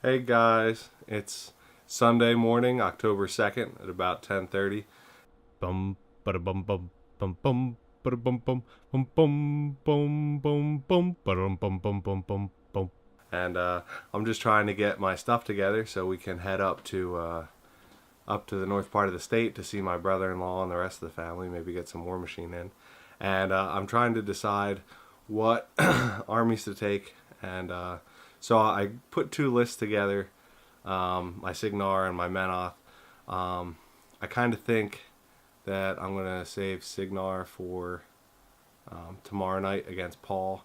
Hey guys, it's Sunday morning, October 2nd at about 10:30. Bum bada bum bum bum bum bada bum bum bum bum bum bum bum bada bum bum bum bum bum. And I'm just trying to get my stuff together so we can head up to the north part of the state to see my brother-in-law and the rest of the family, maybe get some Warmachine in. And I'm trying to decide what armies to take, and so I put two lists together, my Signar and my Menoth. I kind of think that I'm going to save Signar for tomorrow night against Paul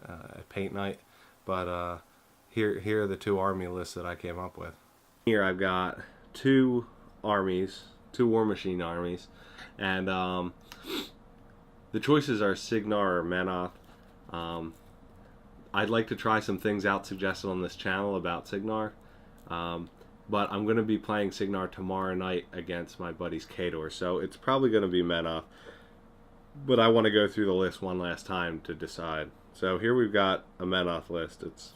at paint night. But here are the two army lists that I came up with. Here I've got two armies, two Warmachine armies, and the choices are Signar or Menoth. I'd like to try some things out suggested on this channel about Signar, but I'm going to be playing Signar tomorrow night against my buddy's Khador, so it's probably going to be Menoth, but I want to go through the list one last time to decide. So here we've got a Menoth list. It's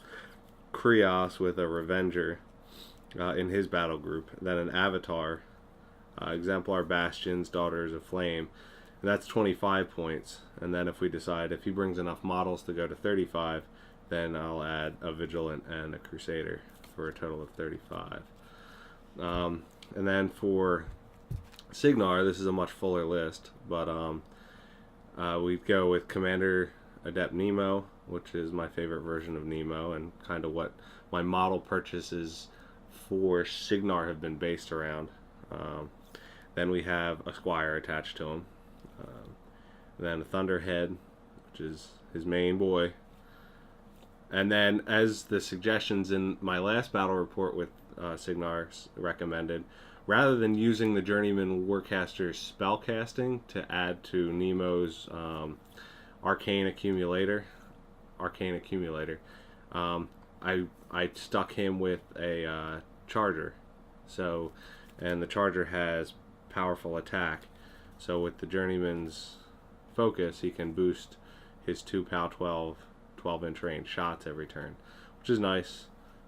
Kreoss with a Revenger in his battle group, then an Avatar, Exemplar Bastions, Daughters of Flame, and that's 25 points. And then if we decide if he brings enough models to go to 35, then I'll add a Vigilant and a Crusader for a total of 35. And then for Signar, this is a much fuller list, but we go with Commander Adept Nemo, which is my favorite version of Nemo and kind of what my model purchases for Signar have been based around. Then we have a Squire attached to him. Then a Thunderhead, which is his main boy. And then, as the suggestions in my last battle report with Signar recommended, rather than using the Journeyman Warcaster spellcasting to add to Nemo's Arcane Accumulator, I stuck him with a Charger. So, and the Charger has powerful attack. So with the Journeyman's focus, he can boost his 2 POW 12-inch range shots every turn, which is nice.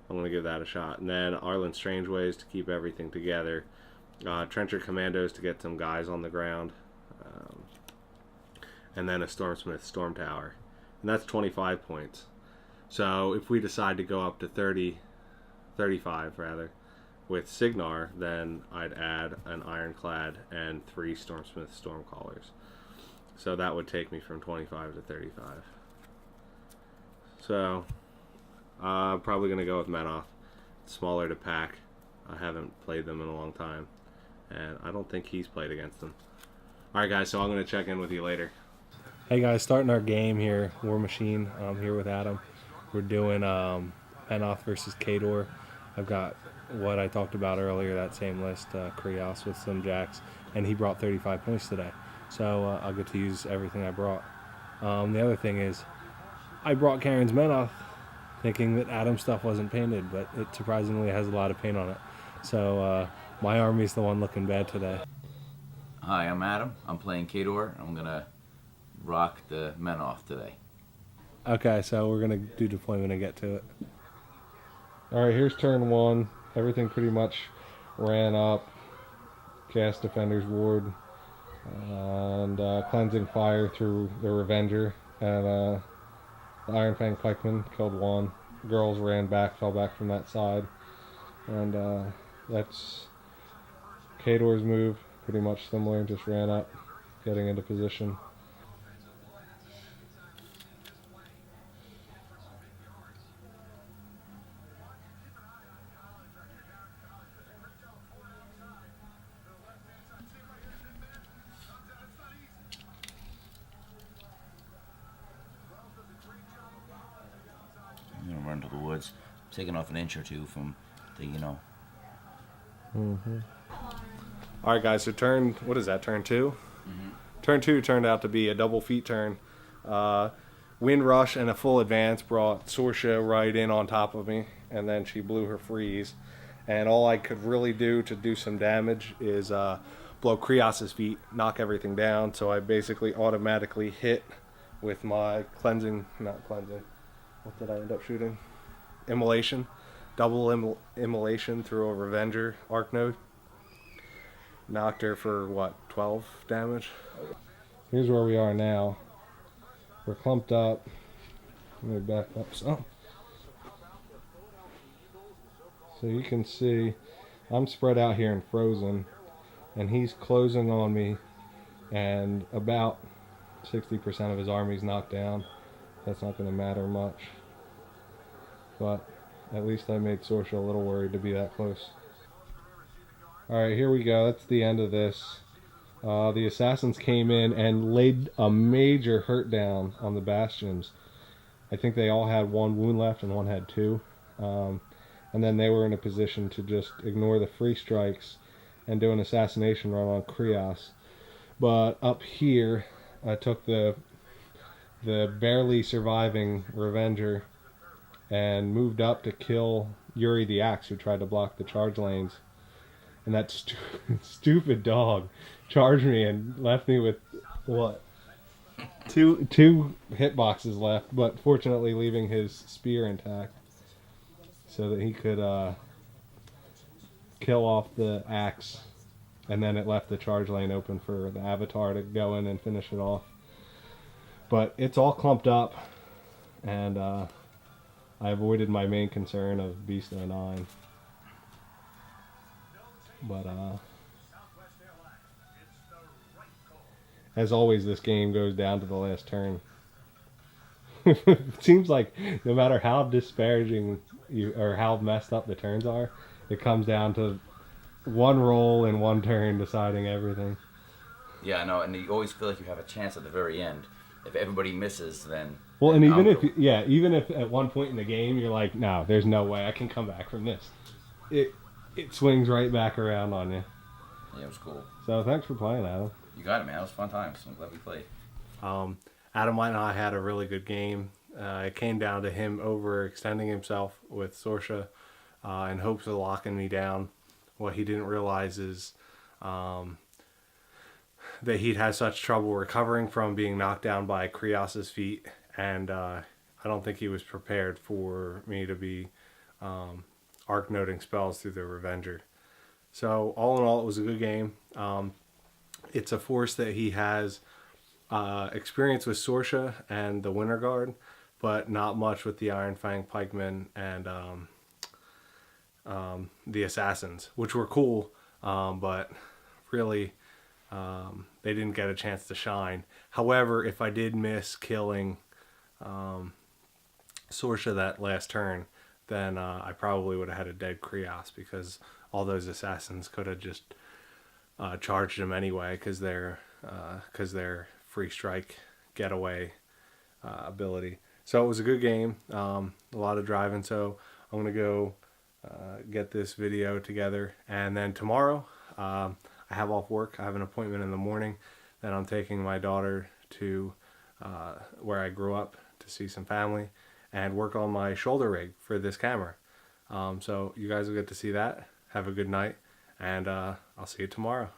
I'm going to give that a shot. And then Arlen Strangeways to keep everything together. Trencher Commandos to get some guys on the ground. And then a Stormsmith Storm Tower. And that's 25 points. So if we decide to go up to 35 rather, with Signar, then I'd add an Ironclad and 3 Stormsmith Stormcallers. So that would take me from 25 to 35. So I'm probably going to go with Menoth. It's smaller to pack. I haven't played them in a long time, and I don't think he's played against them. Alright guys, so I'm going to check in with you later. Hey guys, starting our game here, Warmachine. I'm here with Adam. We're doing Menoth versus Khador. I've got what I talked about earlier, that same list, Kreoss with some jacks, and he brought 35 points today. So I'll get to use everything I brought. The other thing is, I brought Karen's Menoth thinking that Adam's stuff wasn't painted, but it surprisingly has a lot of paint on it. So my army's the one looking bad today. Hi, I'm Adam. I'm playing Khador. I'm going to rock the Menoth today. Okay, so we're going to do deployment and get to it. Alright, here's turn 1. Everything pretty much ran up. Cast Defender's Ward. And Cleansing Fire through the Revenger. And the Iron Fang Pikeman killed 1. Girls ran back, fell back from that side. And that's Khador's move. Pretty much similar, just ran up, getting into position. I'm going to run to the woods. I'm taking off an inch or two from the, Alright guys, so turn 2? Mm-hmm. Turn 2 turned out to be a double feat turn. Wind Rush and a full advance brought Scorcha right in on top of me, and then she blew her freeze. And all I could really do to do some damage is blow Kreoss's feet, knock everything down, so I basically automatically hit with my what did I end up shooting? Immolation. double immolation through a Revenger arc node. Knocked her for what, 12 damage? Here's where we are now. We're clumped up. Let me back up some. So you can see I'm spread out here and frozen, and he's closing on me, and about 60% of his army's knocked down. That's not going to matter much, but at least I made Scorcha a little worried to be that close. Alright, here we go. That's the end of this. The assassins came in and laid a major hurt down on the bastions. I think they all had 1 wound left and one had 2. And then they were in a position to just ignore the free strikes and do an assassination run on Kreoss. But up here, I took the barely surviving Revenger and moved up to kill Yuri the Axe, who tried to block the charge lanes. And that stupid dog charged me and left me with, what? Two hitboxes left, but fortunately leaving his spear intact so that he could kill off the axe, and then it left the charge lane open for the Avatar to go in and finish it off. But it's all clumped up, and I avoided my main concern of Beast 09. But as always, this game goes down to the last turn. It seems like no matter how disparaging you or how messed up the turns are, it comes down to one roll and one turn deciding everything. Yeah, I know, and you always feel like you have a chance at the very end. If everybody misses, then... Well, and even if at one point in the game you're like, no, there's no way I can come back from this, it swings right back around on you. Yeah, it was cool. So thanks for playing, Adam. You got it, man. It was fun times. I'm glad we played. Adam White and I had a really good game. It came down to him overextending himself with Scorcha in hopes of locking me down. What he didn't realize is that he'd had such trouble recovering from being knocked down by Kreoss's feet, and I don't think he was prepared for me to be arc noding spells through the Revenger. So all in all, it was a good game. It's a force that he has experience with Scorcha and the Winter Guard, but not much with the Iron Fang Pikemen and the Assassins, which were cool, but really they didn't get a chance to shine. However, if I did miss killing Scorcha that last turn, then I probably would have had a dead Kreoss, because all those Assassins could have just charged him anyway, because they're free strike getaway ability. So it was a good game, a lot of driving. So I'm gonna go get this video together, and then tomorrow I have off work. I have an appointment in the morning. Then I'm taking my daughter to where I grew up to see some family and work on my shoulder rig for this camera. So you guys will get to see that. Have a good night, and I'll see you tomorrow.